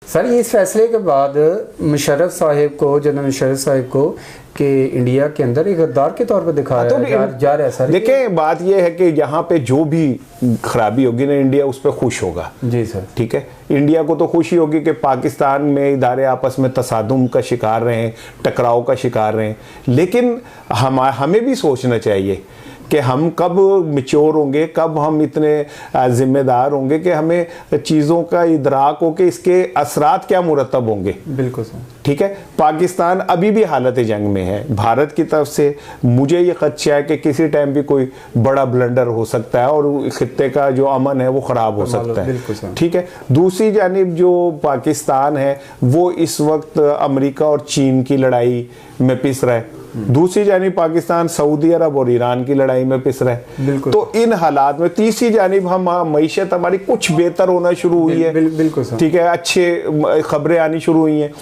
Sir इस फैसले के बाद मुशर्रफ साहिब को, जनरल मुशर्रफ साहिब को कि इंडिया के अंदर एक गद्दार के तौर पर दिखाया जा रहा है सर। देखें, बात यह है कि यहाँ पे जो भी खराबी होगी ना, इंडिया उस पर खुश होगा। जी सर, ठीक है। इंडिया को तो खुशी होगी कि पाकिस्तान में इदारे आपस में तसादुम का शिकार रहे हैं, टकराव का शिकार रहे हैं, लेकिन हमें भी सोचना चाहिए कि हम कब मैच्योर होंगे, कब हम इतने जिम्मेदार होंगे कि हमें चीज़ों का इदराक हो कि इसके असरात क्या मुरतब होंगे। बिल्कुल सर, ठीक है। पाकिस्तान अभी भी हालत जंग में है। भारत की तरफ से मुझे ये खदशा है कि किसी टाइम भी कोई बड़ा ब्लंडर हो सकता है और खित्ते का जो अमन है वो ख़राब हो सकता है। ठीक है। दूसरी जानिब जो पाकिस्तान है वो इस वक्त अमेरिका और चीन की लड़ाई में पिस रहा है, दूसरी जानिब पाकिस्तान सऊदी अरब और ईरान की लड़ाई में पिस रहा है। तो इन हालात में तीसरी जानिब हम मईशत हमारी कुछ बेहतर होना शुरू हुई है। बिल्कुल ठीक है, अच्छे खबरें आनी शुरू हुई हैं।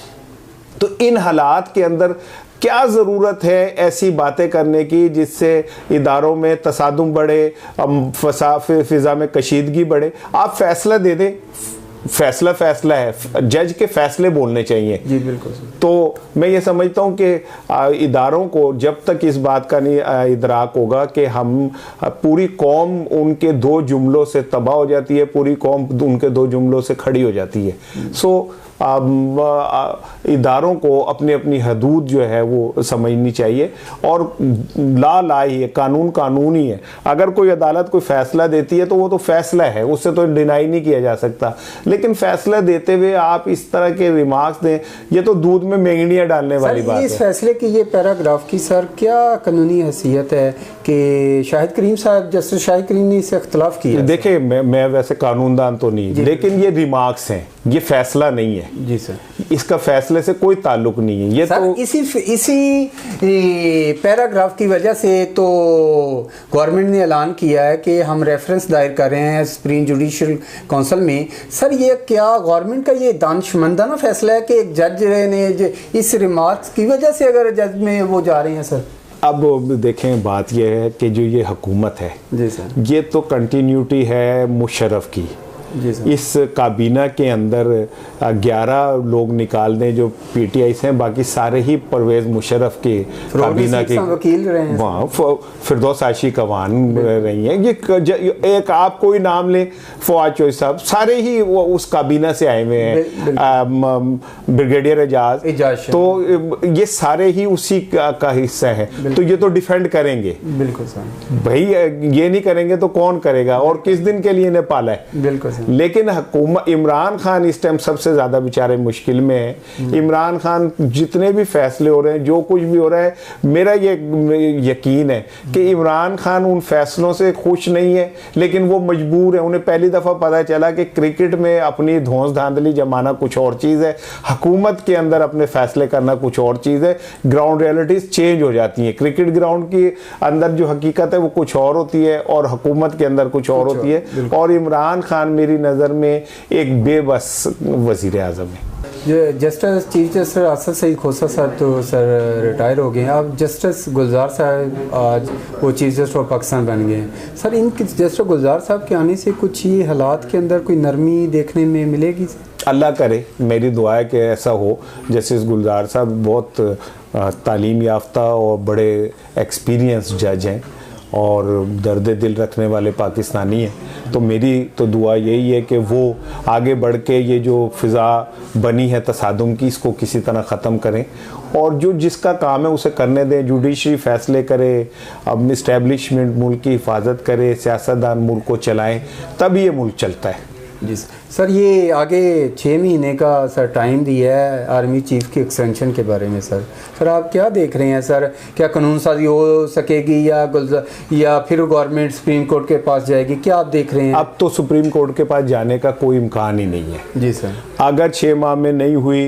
तो इन हालात के अंदर क्या ज़रूरत है ऐसी बातें करने की जिससे इदारों में तसादुम बढ़े, फिजा में कशीदगी बढ़े। आप फैसला दे दें, फैसला है, जज के फैसले बोलने चाहिए। जी बिल्कुल। तो मैं ये समझता हूँ कि इदारों को जब तक इस बात का नहीं इदराक होगा कि हम पूरी कौम उनके दो जुमलों से तबाह हो जाती है, पूरी कौम उनके दो जुमलों से खड़ी हो जाती है। सो इदारों को अपनी अपनी हदूद जो है वो समझनी चाहिए और ला ही है, कानून ही है। अगर कोई अदालत कोई फैसला देती है तो वो तो फैसला है, उससे तो डिनाई नहीं किया जा सकता। लेकिन फैसला देते हुए आप इस तरह के रिमार्क्स दें, ये तो दूध में मेंगनियाँ डालने वाली बात है। इस फैसले की, ये पैराग्राफ की सर क्या कानूनी हैसियत है कि शाहिद करीम साहब, जस्टिस शाहिद करीम ने इससे इख्तलाफ किया? देखिए, मैं वैसे कानूनदान तो नहीं, लेकिन ये रिमार्क्स हैं, ये फैसला नहीं है। जी सर, इसका फैसले से कोई ताल्लुक नहीं है। ये सर, तो इसी पैराग्राफ की वजह से तो गवर्नमेंट ने ऐलान किया है कि हम रेफरेंस दायर कर रहे हैं सुप्रीम जुडिशल काउंसिल में। सर ये क्या गवर्नमेंट का ये दानिशमंदाना फैसला है कि एक जज ने इस रिमार्क्स की वजह से अगर जज में वो जा रहे हैं? सर अब देखें, बात यह है कि जो ये हुकूमत है, जी सर, ये तो कंटिन्यूटी है मुशर्रफ की। इस काबीना के अंदर 11 लोग निकाल दें जो पीटीआई से हैं, बाकी सारे ही परवेज मुशर्रफ के काबीना के वकील रहे हैं। वहाँ फिरदौस आशी कवान रही हैं। ये एक आप कोई नाम लें, फवाद चौधरी साहब, सारे ही वो उस काबीना से आए हुए हैं। ब्रिगेडियर एजाज, तो ये सारे ही उसी का हिस्सा है। तो ये तो डिफेंड करेंगे। बिल्कुल सर, भाई ये नहीं करेंगे तो कौन करेगा और किस दिन के लिए इन्हें पाला है? बिल्कुल सर। लेकिन हुकूमत, इमरान खान इस टाइम सबसे ज्यादा बेचारे मुश्किल में है। इमरान खान जितने भी फैसले हो रहे हैं, जो कुछ भी हो रहा है, मेरा ये यकीन है कि इमरान खान उन फैसलों से खुश नहीं है, लेकिन वो मजबूर है। उन्हें पहली दफा पता चला कि क्रिकेट में अपनी धौंस धांधली जमाना कुछ और चीज है, हुकूमत के अंदर अपने फैसले करना कुछ और चीज है। ग्राउंड रियलिटीज चेंज हो जाती है। क्रिकेट ग्राउंड के अंदर जो हकीकत है वो कुछ और होती है और हुकूमत के अंदर कुछ और होती है। और इमरान खान मेरी नज़र में एक बेबस वज़ीर आज़म है। जो justice chief justice Asad Saeed Khosa sahab तो सर रिटायर हो गए हैं। अब जस्टिस गुलजार साहब आज वो चीफ जस्टिस ऑफ पाकिस्तान बन गए हैं। सर इन जस्टिस गुलजार साहब के आने से कुछ ये हालात के अंदर कोई नरमी देखने में मिलेगी? अल्लाह करे, मेरी दुआ है कि ऐसा हो। जस्टिस गुलजार साहब बहुत तालीम याफ्ता और बड़े एक्सपीरियंस जज हैं और दर्द दिल रखने वाले पाकिस्तानी हैं। तो मेरी तो दुआ यही है कि वो आगे बढ़ के ये जो फ़िज़ा बनी है तसादुम की, इसको किसी तरह ख़त्म करें और जो जिसका काम है उसे करने दें। जुडिशरी फैसले करे, अब इस्टेब्लिशमेंट मुल्क की हिफाजत करे, सियासतदान मुल्क को चलाएं, तब ये मुल्क चलता है। जी सर, ये आगे 6 महीने का सर टाइम दिया है आर्मी चीफ की एक्सटेंशन के बारे में। सर आप क्या देख रहे हैं? सर क्या कानून साजी हो सकेगी या फिर गवर्नमेंट सुप्रीम कोर्ट के पास जाएगी? क्या आप देख रहे हैं? अब तो सुप्रीम कोर्ट के पास जाने का कोई इम्कान ही नहीं है। जी सर, अगर 6 माह में नहीं हुई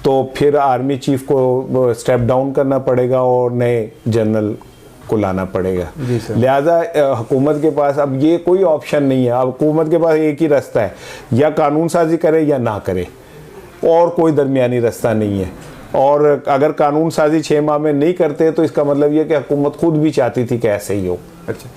तो फिर आर्मी चीफ को स्टेप डाउन करना पड़ेगा और नए जनरल को लाना पड़ेगा। लिहाजा हुकूमत के पास अब ये कोई ऑप्शन नहीं है। अब हुकूमत के पास एक ही रास्ता है, या कानून साजी करे या ना करे, और कोई दरमियानी रास्ता नहीं है। और अगर कानून साजी 6 माह में नहीं करते तो इसका मतलब ये कि हुकूमत खुद भी चाहती थी कि ऐसे ही हो। अच्छा